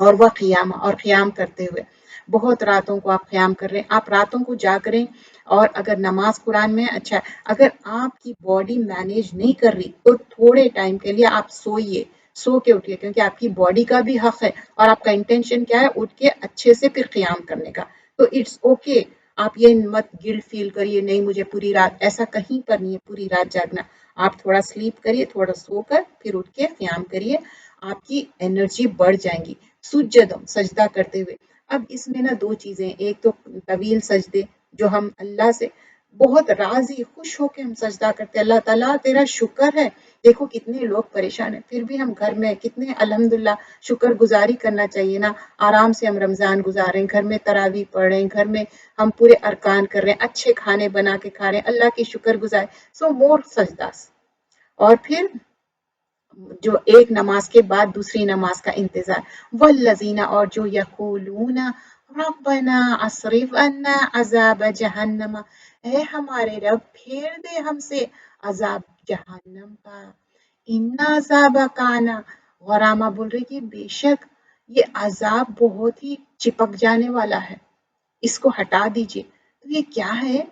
اور وہ قیام اور قیام کرتے ہوئے بہت راتوں کو آپ قیام کر رہے ہیں، آپ راتوں کو جاگ رہے ہیں، اور اگر نماز قرآن میں اچھا ہے، اگر آپ کی باڈی مینیج نہیں کر رہی تو تھوڑے ٹائم کے لیے آپ سوئیے، سو کے اٹھیے، کیونکہ آپ کی باڈی کا بھی حق ہے اور آپ کا انٹینشن کیا ہے، اٹھ کے اچھے سے پھر قیام کرنے کا، تو اٹس اوکے. آپ یہ مت گلٹ فیل کریے نہیں مجھے پوری رات، ایسا کہیں پر نہیں ہے پوری رات جاگنا. آپ تھوڑا سلیپ کریے، تھوڑا سو کر پھر اٹھ کے قیام کریے، آپ کی انرجی بڑھ جائیں گی. سجدم سجدہ کرتے ہوئے، اب اس میں نا دو چیزیں، ایک تو طویل سجدے جو ہم اللہ سے بہت راضی خوش ہو کے ہم سجدہ کرتے، اللہ تعالیٰ تیرا شکر ہے. دیکھو کتنے لوگ پریشان ہیں، پھر بھی ہم گھر میں کتنے الحمدللہ شکر گزاری کرنا چاہیے نا. آرام سے ہم رمضان گزارے ہیں، گھر میں تراویح پڑھ رہے ہیں، گھر میں ہم پورے ارکان کر رہے ہیں، اچھے کھانے بنا کے کھا رہے ہیں، اللہ کی شکر گزار. سو مور سجدہ. اور پھر جو ایک نماز کے بعد دوسری نماز کا انتظار. والذین، اور جو یقولون ربنا اصرف عنا عذاب جہنم، اے ہمارے رب پھیر دے ہم سے عذاب جہنم کا. ان عذاب کانا غرامہ، بول رہے کہ بے شک یہ عذاب بہت ہی چپک جانے والا ہے، اس کو ہٹا دیجئے. تو یہ کیا ہے؟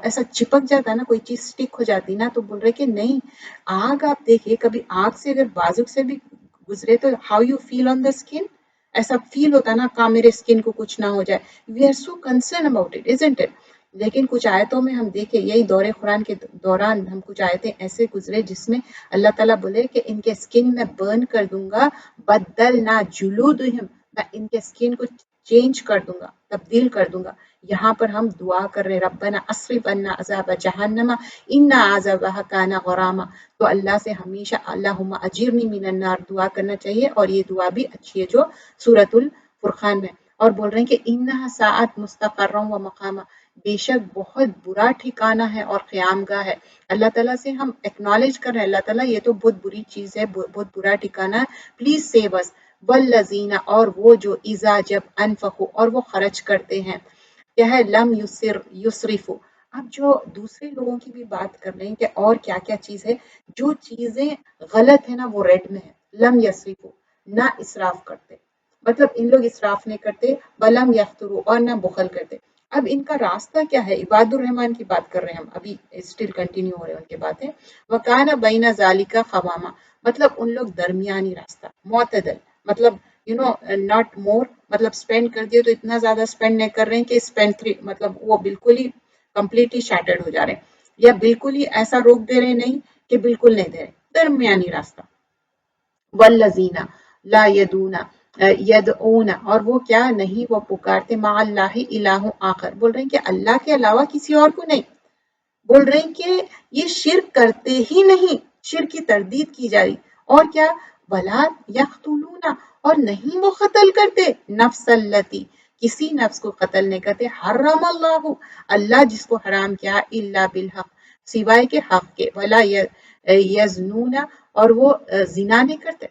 ایسا چپک جاتا ہے نا، کوئی چیز سٹک ہو جاتی نا، تو بول رہے کہ نہیں. آگ آپ دیکھیے، کبھی آگ سے اگر بازو سے بھی گزرے تو how you feel on the skin, ایسا فیل ہوتا ہے نا کہ میرے اسکن کو کچھ نہ ہو جائے. We are so concern about it isn't it. لیکن کچھ آیتوں میں ہم دیکھیں، یہی دور قرآن کے دوران ہم کچھ آیتیں ایسے گزرے جس میں اللہ تعالیٰ بولے کہ ان کے اسکن میں برن کر دوں گا، بدل نہ جلودہم، میں ان کے اسکن کو چینج کر دوں گا، تبدیل کر دوں گا. یہاں پر ہم دعا کر رہے ربنا اصرف عنا عذاب جہنم ان عذابها کان غراما. تو اللہ سے ہمیشہ اللہم اجرنی من النار دعا کرنا چاہیے، اور یہ دعا بھی اچھی ہے جو سورۃ الفرقان میں. اور بول رہے ہیں کہ انہا ساعت مستقرا و مقاما، بے شک بہت برا ٹھکانہ ہے اور قیام گاہ ہے. اللہ تعالیٰ سے ہم ایکنالج کر رہے ہیں، اللہ تعالیٰ یہ تو بہت بری چیز ہے، بہت برا ٹھکانہ ہے، پلیز سیو اس. والذین، اور وہ جو اذا جب انفقوا، اور وہ خرچ کرتے ہیں، کیا ہے لم یسرفو. اب جو دوسرے لوگوں کی بھی بات کر رہے ہیں کہ اور کیا کیا چیز ہے، جو چیزیں غلط ہے نا وہ ریڈ میں ہے. لم یسرفو، نہ اسراف کرتے، مطلب ان لوگ اسراف نہیں کرتے، ولم یقتروا، اور نہ بخل کرتے. اب ان کا راستہ کیا ہے؟ عباد الرحمن کی بات کر رہے ہیں ہم، ابھی اسٹل کنٹینیو ہو رہے ہیں ان کے باتیں. وکانہ بین ذالک قواما، مطلب ان لوگ درمیانی راستہ، معتدل، مطلب ناٹ مور، مطلب اسپینڈ کر دیے تو اتنا زیادہ اسپینڈ نہیں کر رہے ہیں کہ اسپینڈ تھری مطلب وہ بالکل ہی کمپلیٹلی شیٹرڈ ہو جا رہے ہیں، یا بالکل ہی ایسا روک دے رہے نہیں کہ بالکل نہیں دے رہے، درمیانی راستہ. والذین لا یدون یدعون، اور وہ کیا نہیں، وہ پکارتے مع اللہ الہ آخر، بول رہے ہیں کہ اللہ کے علاوہ کسی اور کو نہیں. بول رہے ہیں کہ یہ شرک کرتے ہی نہیں، شرک کی تردید کی جا رہی. اور کیا؟ ولا یقتلون، اور نہیں وہ قتل کرتے، نفس التی، کسی نفس کو قتل نہیں کرتے، حرم اللہ، اللہ جس کو حرام کیا، الا بالحق، سوائے کے حق کے، ولا یزنون، اور وہ زنا نہیں کرتے.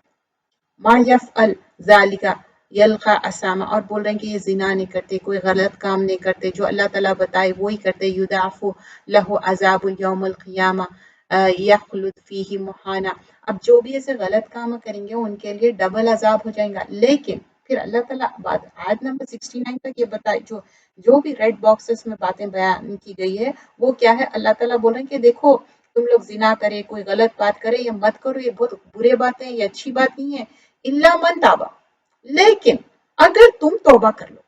ما یفعل ذالک یلقا اسامہ، اور بول رہے ہیں کہ یہ زنا نہیں کرتے، کوئی غلط کام نہیں کرتے، جو اللہ تعالیٰ بتائے وہی کرتے. یضاعف لہ عذاب یوم القیامہ یخلد فیہ مہانا. اب جو بھی ایسے غلط کام کریں گے ان کے لیے ڈبل عذاب ہو جائے گا. لیکن پھر اللہ تعالیٰ بعد آیت نمبر 69 تک یہ بتائے، جو بھی ریڈ باکسز میں باتیں بیان کی گئی ہے وہ کیا ہے، اللہ تعالیٰ بول رہے ہیں کہ دیکھو تم لوگ زنا کرے، کوئی غلط بات کرے، یہ مت کرو، یہ بہت برے باتیں ہیں، یہ اچھی بات نہیں ہے. الا من تابا، لیکن اگر تم توبہ کر لو،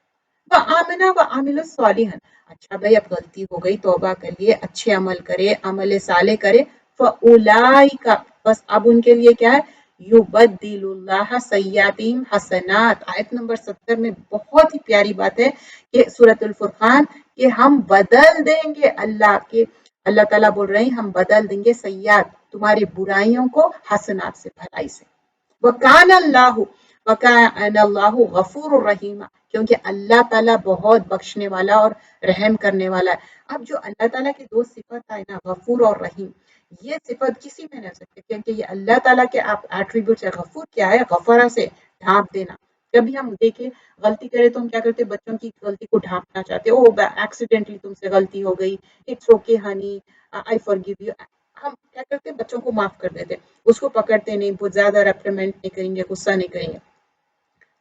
وآمنا وعمل صالحا، اچھا بھائی اب غلطی ہو گئی، توبہ کر لیے، اچھے عمل کرے، عمل صالح کرے، فاولئک، بس اب ان کے لیے کیا ہے، یبدل اللہ سیئاتہم حسنات. آیت نمبر 70 میں بہت ہی پیاری بات ہے کہ سورۃ الفرقان، کہ ہم بدل دیں گے اللہ کے، اللہ تعالیٰ بول رہے ہیں ہم بدل دیں گے سیئات، تمہاری برائیوں کو، حسنات سے، بھلائی سے. وکان اللہ، وکان اللہ غفور الرحیم، کیونکہ اللہ تعالیٰ بہت بخشنے والا اور رحم کرنے والا ہے. اب جو اللہ تعالیٰ کی دو صفت ہے نا، غفور اور رحیم، یہ صفت کسی میں نہیں ہو سکتی، کیونکہ یہ اللہ تعالیٰ کے آپ ایٹریبیوٹس ہے. غفور کیا ہے؟ غفرہ سے ڈھانپ دینا. کبھی ہم دیکھیں غلطی کرے تو ہم کیا کرتے ہیں، بچوں کی غلطی کو ڈھانپنا چاہتے ہیں، او ایکسیڈنٹلی تم سے غلطی ہو گئی، it's okay honey, I forgive you. ہم کیا کرتے ہیں، بچوں کو معاف کر دیتے، اس کو پکڑتے نہیں، بہت زیادہ ریپریمنٹ نہیں کریں گے، غصہ نہیں کریں گے.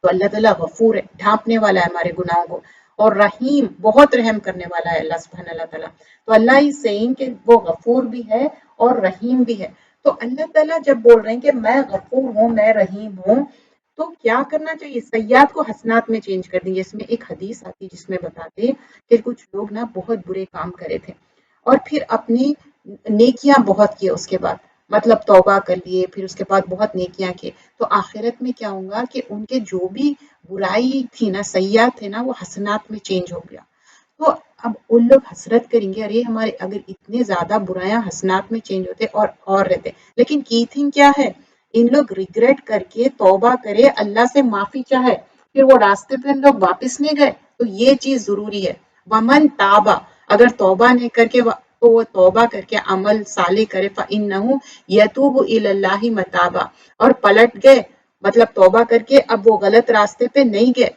تو اللہ تعالیٰ غفور ہے، ڈھانپنے والا ہے ہمارے گناہوں کو، اور رحیم بہت رحم کرنے والا ہے اللہ سبحانہ اللہ تعالیٰ. تو اللہ ہی سیئنگ کہ وہ غفور بھی ہے اور رحیم بھی ہے. تو اللہ تعالیٰ جب بول رہے ہیں کہ میں غفور ہوں، میں رحیم ہوں، تو کیا کرنا چاہیے؟ سیئات کو حسنات میں چینج کر دیں. جس میں ایک حدیث آتی جس میں بتاتے کہ کچھ لوگ نا بہت برے کام کرے تھے اور پھر اپنی نیکیاں بہت کیے اس کے بعد، مطلب توبہ کر لیے، پھر اس کے بعد بہت نیکیاں کیے، تو آخرت میں کیا ہوگا کہ ان کے جو بھی برائی تھی نا، سیئات تھے نا، وہ حسنات میں چینج ہو گیا. تو اب ان لوگ حسرت کریں گے، ارے ہمارے اگر اتنے زیادہ برایاں حسنات میں چینج ہوتے اور رہتے، لیکن کی تھنگ کیا ہے؟ ان لوگ ریگریٹ کر کے توبہ کرے، اللہ سے معافی چاہے، پھر وہ راستے پہ ان لوگ واپس نہیں گئے. تو یہ چیز ضروری ہے. ومن تابا، اگر توبہ نہیں کر کے تو وہ توبہ کر کے عمل صالح کرے، فإنہ یتوب الی اللہ متابا، اور پلٹ گئے، مطلب توبہ کر کے اب وہ غلط راستے پہ نہیں گئے.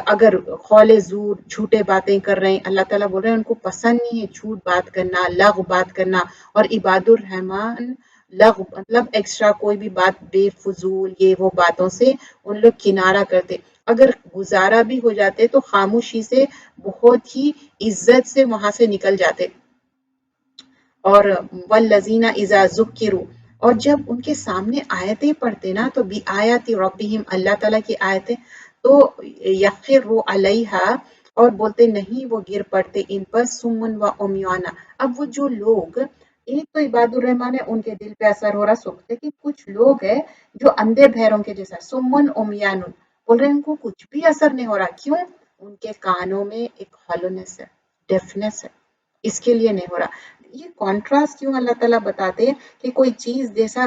اگر قول زور، جھوٹے باتیں کر رہے ہیں، اللہ تعالیٰ بول رہے ہیں ان کو پسند نہیں ہے جھوٹ بات کرنا، لغو بات کرنا. اور عباد الرحمن لغو مطلب ایکسٹرا کوئی بھی بات، بے فضول یہ وہ باتوں سے ان لوگ کنارہ کرتے. اگر گزارا بھی ہو جاتے تو خاموشی سے بہت ہی عزت سے وہاں سے نکل جاتے. اور والذین اذا ذکروا، اور جب ان کے سامنے آیتیں پڑھتے نا، تو بھی آیات ربہم، اللہ تعالیٰ کی آیتیں، تو یخروا علیہا، اور بولتے نہیں وہ گر پڑتے ان پر، سمن و عمیانا. اب وہ جو لوگ، ایک تو عباد الرحمن ہے ان کے دل پہ اثر ہو رہا سکھ، لیکن کچھ لوگ ہیں جو اندھے بہروں کے جیسا، سمن عمیان، بول رہے ہیں ان کو کچھ بھی اثر نہیں ہو رہا. کیوں؟ ان کے کانوں میں ایک ہالونیس ہے، ڈیفنس ہے، اس کے لیے نہیں ہو رہا. یہ کانٹراسٹ کیوں اللہ تعالیٰ بتاتے ہیں کہ کوئی چیز جیسا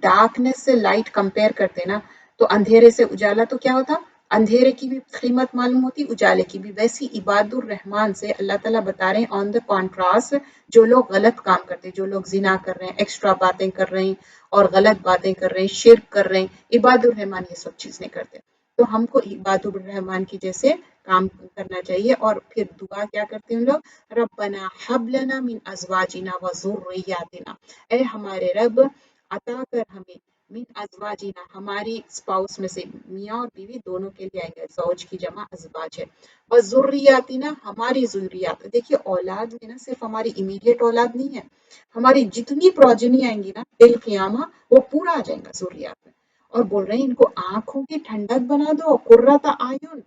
ڈارکنیس سے لائٹ کمپیئر کرتے نا، تو اندھیرے سے اجالا تو کیا ہوتا؟ اندھیرے کی بھی قیمت معلوم ہوتی، اجالے کی بھی. ویسی عباد الرحمان سے اللہ تعالیٰ بتا رہے ہیں آن دا کانٹراسٹ، جو لوگ غلط کام کرتے، جو لوگ زنا کر رہے ہیں، ایکسٹرا باتیں کر رہے ہیں اور غلط باتیں کر رہے ہیں، شرک کر رہے ہیں، عباد الرحمان یہ سب چیز نہیں کرتے. تو ہم کو عباد الرحمان کی جیسے کام کرنا چاہیے. اور پھر دعا کیا کرتے ہیں لوگ؟ ربنا حب لنا من ازواجنا و ذریاتنا، اے ہمارے رب عطا کر ہمیں، من ازواجنا ہماری اسپاؤس میں سے، میاں اور بیوی دونوں کے لیے آئیں گے، زوج کی جمع ازواج ہے، و ذریاتنا ہماری ذریات. دیکھیے اولاد میں نا صرف ہماری امیڈیٹ اولاد نہیں ہے، ہماری جتنی پروجنی آئیں گی نا دل قیامہ، وہ پورا آ جائیں گا ذریات میں. اور بول رہے ہیں ان کو آنکھوں کی ٹھنڈک بنا دو، قرۃ اعین،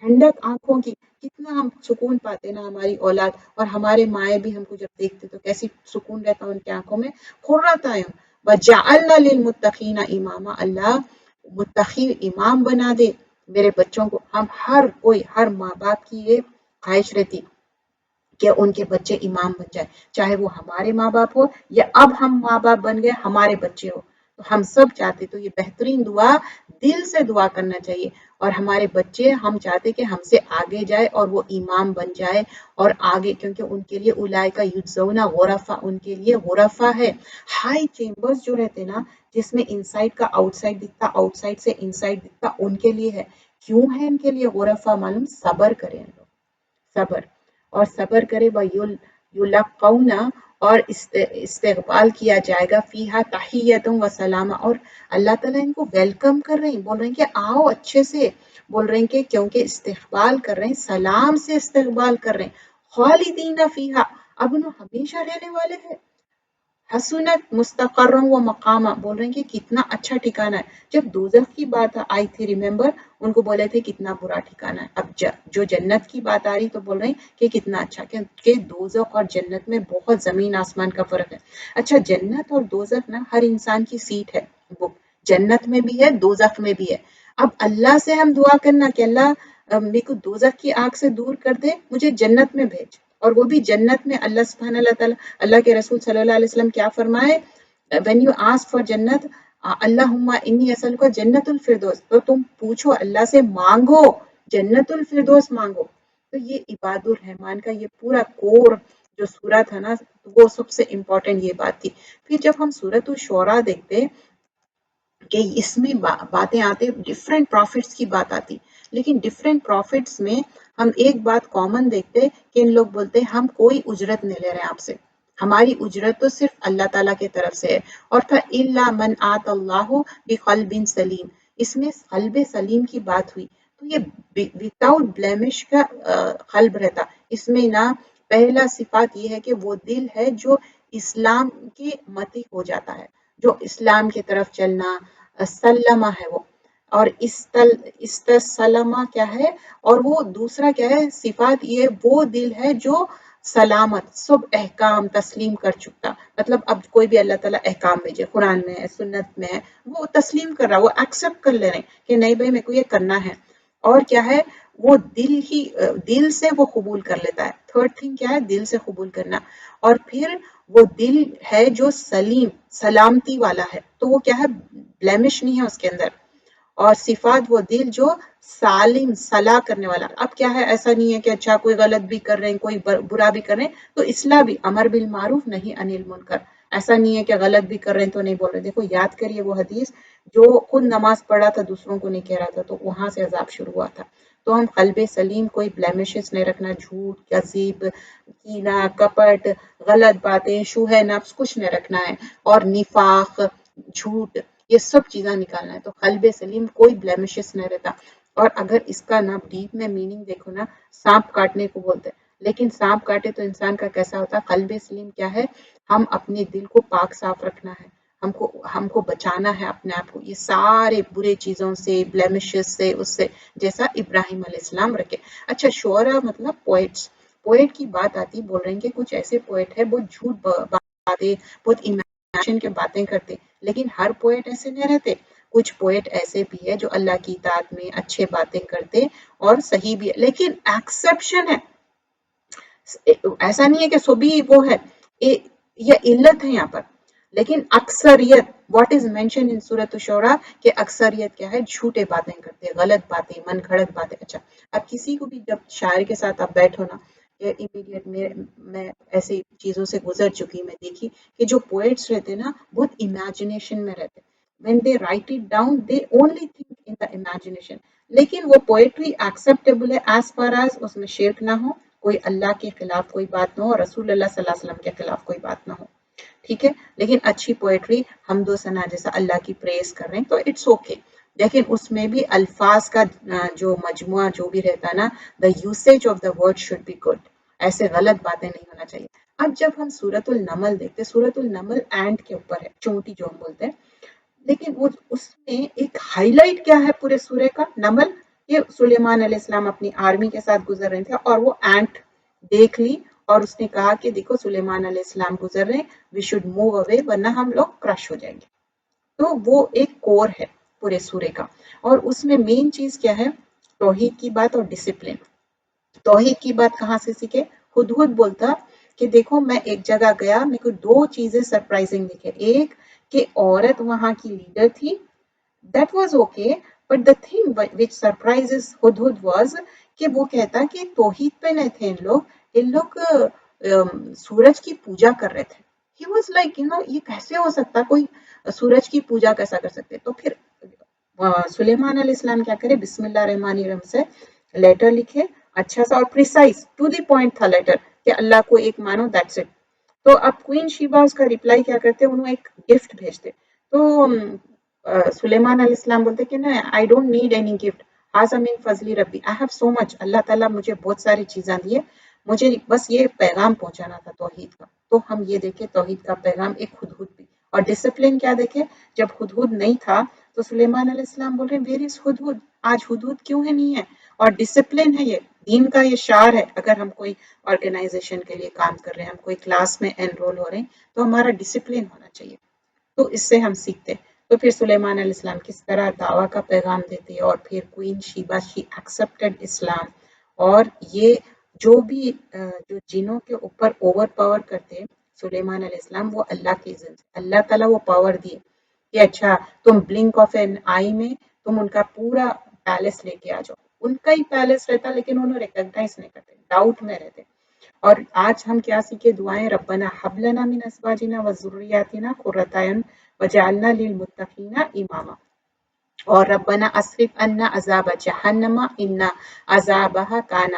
ٹھنڈک آنکھوں کی. کتنا ہم سکون پاتے نا ہماری اولاد، اور ہمارے مائیں بھی ہم کو جب دیکھتے تو کیسی سکون رہتا ان کی آنکھوں میں، قرۃ اعین. وجعلنا للمتقین اماما، اللہ متقی امام بنا دے میرے بچوں کو. ہم ہر ماں باپ کی یہ خواہش رہتی کہ ان کے بچے امام بن جائے، چاہے وہ ہمارے ماں باپ ہو یا اب ہم ماں باپ بن گئے ہمارے بچے ہو. تو ہم سب چاہتے، تو یہ بہترین دعا دل سے دعا کرنا چاہیے. اور ہمارے بچے ہم چاہتے کہ ہم سے آگے جائے اور وہ امام بن جائے اور آگے، کیونکہ ان کے لیے اولئک یجزون غرفا، ان کے لیے غرفا ہے، ہائی چیمبرز جو رہتے نا، جس میں انسائڈ کا آؤٹ سائڈ دکھتا، آؤٹ سائڈ سے انسائڈ دکھتا، ان کے لیے ہے. کیوں ہے ان کے لیے غرفا؟ معلوم، صبر کریں لوگ، صبر. اور صبر کرے یلقون، اور استقبال کیا جائے گا، فیہا تحیۃ و سلام، اور اللہ تعالیٰ ان کو ویلکم کر رہے ہیں، بول رہے ہیں کہ آؤ اچھے سے، بول رہے ہیں کہ کیونکہ استقبال کر رہے ہیں، سلام سے استقبال کر رہے ہیں. خالدین فیہا، اب انہوں ہمیشہ رہنے والے ہیں. حسنت مستقرا و مقامہ، بول رہے ہیں کہ کتنا اچھا ٹھکانہ ہے. جب دوزخ کی بات آئی تھی، ریممبر، ان کو بولے تھے کتنا برا ٹھکانہ ہے. اب جو جنت کی بات آ رہی تو بول رہے ہیں کہ کتنا اچھا، کہ دوزخ اور جنت میں بہت زمین آسمان کا فرق ہے. اچھا، جنت اور دوزخ نا ہر انسان کی سیٹ ہے، وہ جنت میں بھی ہے دوزخ میں بھی ہے. اب اللہ سے ہم دعا کرنا کہ اللہ میرے کو دوزخ کی آگ سے دور کر دے، مجھے جنت میں بھیج. اور وہ بھی جنت میں. اللہ سبحانہ اللہ تعالیٰ، اللہ کے رسول صلی اللہ علیہ وسلم کیا فرمائے؟ when you ask for جنت، اللہم انی اسألک جنت الفردوس، تو تم پوچھو اللہ سے، مانگو جنت الفردوس مانگو. تو یہ عباد الرحمان کا یہ پورا کور جو سورت ہے نا، وہ سب سے امپورٹنٹ یہ بات تھی. پھر جب ہم سورت الشعراء دیکھتے کہ اس میں باتیں آتے، ڈفرینٹ پروفٹس کی بات آتی، لیکن ڈفرینٹ پروفٹس میں ہم ایک بات کامن دیکھتے کہ ان لوگ بولتے ہم کوئی اجرت نہیں لے رہے آپ سے، ہماری اجرت تو صرف اللہ تعالیٰ کی طرف سے ہے. اور تھا الا من آت اللہ بقلب سلیم، اس میں قلب سلیم کی بات ہوئی تو یہ وداؤٹ بلیمش کا قلب رہتا. اس میں نا پہلا صفات یہ ہے کہ وہ دل ہے جو اسلام کے متی ہو جاتا ہے، جو اسلام کی طرف چلنا سلمہ ہے وہ، اور استسلمہ کیا ہے، اور وہ دوسرا کیا ہے صفات، یہ وہ دل ہے جو سلامت سب احکام تسلیم کر چکا. مطلب اب کوئی بھی اللہ تعالیٰ احکام بھیجے، قرآن میں ہے، سنت میں ہے، وہ تسلیم کر رہا، وہ ایکسپٹ کر لے رہے ہیں کہ نہیں بھائی میرے کو یہ کرنا ہے. اور کیا ہے وہ دل سے وہ قبول کر لیتا ہے. تھرڈ تھنگ کیا ہے، دل سے قبول کرنا. اور پھر وہ دل ہے جو سلیم سلامتی والا ہے، تو وہ کیا ہے بلیمش نہیں ہے اس کے اندر. اور صفات وہ دل جو سالم صلاح کرنے والا. اب کیا ہے، ایسا نہیں ہے کہ اچھا کوئی غلط بھی کر رہے ہیں، کوئی برا بھی کر رہے ہیں تو اصلاح بھی، امر بالمعروف نہیں انل منکر. ایسا نہیں ہے کہ غلط بھی کر رہے ہیں تو نہیں بول رہے. دیکھو یاد کریے وہ حدیث جو خود نماز پڑھا تھا دوسروں کو نہیں کہہ رہا تھا، تو وہاں سے عذاب شروع ہوا تھا. تو ہم قلب سلیم، کوئی بلیمشز نہیں رکھنا، جھوٹ کذب کینہ کپٹ غلط باتیں شوہ نفس کچھ نہیں رکھنا ہے، اور نفاق جھوٹ یہ سب چیزیں نکالنا ہے. تو قلب سلیم کوئی بلیمشز نہیں رہتا. اور اگر اس کا نا ڈیپ میں میننگ دیکھو نا، سانپ کاٹنے کو بولتے ہیں، لیکن سانپ کاٹے تو انسان کا کیسا ہوتا ہے. قلب سلیم کیا ہے، ہم اپنے دل کو پاک صاف رکھنا ہے، ہم کو بچانا ہے اپنے آپ کو یہ سارے برے چیزوں سے، بلیمشز سے، اس سے جیسا ابراہیم علیہ السلام رکھے. اچھا شعرا مطلب پوئٹس، پوئٹ کی بات آتی، بول رہے ہیں کہ کچھ ایسے پوئٹ ہیں بہت جھوٹ باتیں، بہت امیجنیشن کے باتیں کرتے، لیکن ہر پوئٹ ایسے نہیں رہتے. کچھ پوئٹ ایسے بھی ہے جو اللہ کی اطاعت میں اچھے باتیں کرتے اور صحیح بھی ہے، لیکن ایکسیپشن ہے. ایسا نہیں ہے کہ سبھی وہ ہے، یہ علت ہے یہاں پر. لیکن اکثریت واٹ از مینشن ان سورۃ الشعراء کہ اکثریت کیا ہے، جھوٹے باتیں کرتے، غلط باتیں، من گھڑت باتیں. اچھا اب کسی کو بھی جب شاعر کے ساتھ آپ بیٹھو نا، امیڈیٹ میں ایسی چیزوں سے گزر چکی، میں دیکھی کہ جو پوئٹس رہتے نا بہت امیجنیشن میں رہتے. when they write it down they only think in the imagination. لیکن وہ پوئٹری ایکسیپٹیبل ہے ایز فار ایز اس میں شرک نہ ہو، کوئی اللہ کے خلاف کوئی بات نہ ہو، رسول اللہ صلی اللہ علیہ وسلم کے خلاف کوئی بات نہ ہو. ٹھیک ہے، لیکن اچھی پوئٹری حمد و ثنا جیسا اللہ کی پریز کر رہے ہیں تو اٹس اوکے. لیکن اس میں بھی الفاظ کا جو مجموعہ جو بھی رہتا ہے نا، the usage of the word should be good. ایسے غلط باتیں نہیں ہونا چاہیے. اب جب ہم سورۃ النمل دیکھتے، سورۃ النمل اینٹ کے اوپر ہے، چونٹی جو ہم بولتے ہیں، لیکن وہ اس میں ایک ہائی لائٹ کیا ہے پورے سورے کا، نمل. یہ سلیمان علیہ السلام اپنی آرمی کے ساتھ گزر رہے تھے اور وہ اینٹ دیکھ لی اور اس نے کہا کہ دیکھو سلیمان علیہ السلام گزر رہے ہیں، وی شوڈ موو اوے ورنہ ہم لوگ کرش ہو جائیں گے. تو وہ ایک کور ہے پورے سورے کا. اور اس میں مین چیز کیا ہے، توحید کی بات اور ڈسپلن. توحید کی بات کہاں سے سیکھے، ہدہد بولتا کہ دیکھو میں ایک جگہ گیا، میرے کو دو چیزیں سرپرائزنگ دکھے. ایک کہ عورت وہاں کی لیڈر تھی، that was okay, but the thing which surprises ہدہد was کہ وہ کہتا کہ توحید پہ نہیں تھے ان لوگ سورج کی پوجا کر رہے تھے. he was like یہ کیسے ہو سکتا، کوئی سورج کی پوجا کیسا کر سکتے. تو پھر سلیمان علیہ السلام کیا کرے، بسم اللہ الرحمن الرحیم سے لیٹر لکھے، اچھا سا اور پریسائز ٹو دی پوائنٹ تھا لیٹر کہ اللہ کو ایک مانو، دیٹس اٹ. تو اب کوئین شیبا اس کا ریپلائی کیا کرتے، انہوں ایک گفٹ بھیجتے. تو سلیمان علیہ السلام بولتے کہ نہیں، I don't need any gift, ہاذا من فضل ربی، آئی ہیو سو مچ، اللہ تعالیٰ مجھے بہت ساری چیزیں دی ہے، مجھے بس یہ پیغام پہنچانا تھا توحید کا. تو ہم یہ دیکھیں توحید کا پیغام ایک ہدہد بھی. اور ڈسپلن کیا دیکھے، جب ہدہد نہیں تھا تو سلیمان علیہ السلام بول رہے ہیں ویئر از ہدہد، آج ہدہد کیوں ہے نہیں ہے. اور ڈسپلن ہے، یہ دین کا یہ شعار ہے. اگر ہم کوئی آرگنائزیشن کے لیے کام کر رہے ہیں، ہم کوئی کلاس میں انرول ہو رہے ہیں تو ہمارا ڈسپلن ہونا چاہیے. تو اس سے ہم سیکھتے. تو پھر سلیمان علیہ السلام کس طرح دعویٰ کا پیغام دیتے، اور پھر کوئین شیبا شی ایکسپٹڈ اسلام. اور یہ جو بھی جو جنوں کے اوپر اوور پاور کرتے سلیمان علیہ السلام، وہ اللہ کے اذن سے اللہ تعالیٰ وہ پاور دیے کہ اچھا تم بلنک آف این آئی میں تم ان کا پورا پیلس لے کے آ جاؤ. ان کا ہی پیلس رہتا لیکن انہوں ریکگنائز نہیں کرتے، ڈاؤٹ میں رہتے. اور آج ہم کیا سیکھے دعائیں، ربنا ہب لنا من ازواجنا وذریاتنا قرۃ اعین وجعلنا للمتقین اماما. اور ربنا اصرف عنا عذاب جہنم ان عذابها کان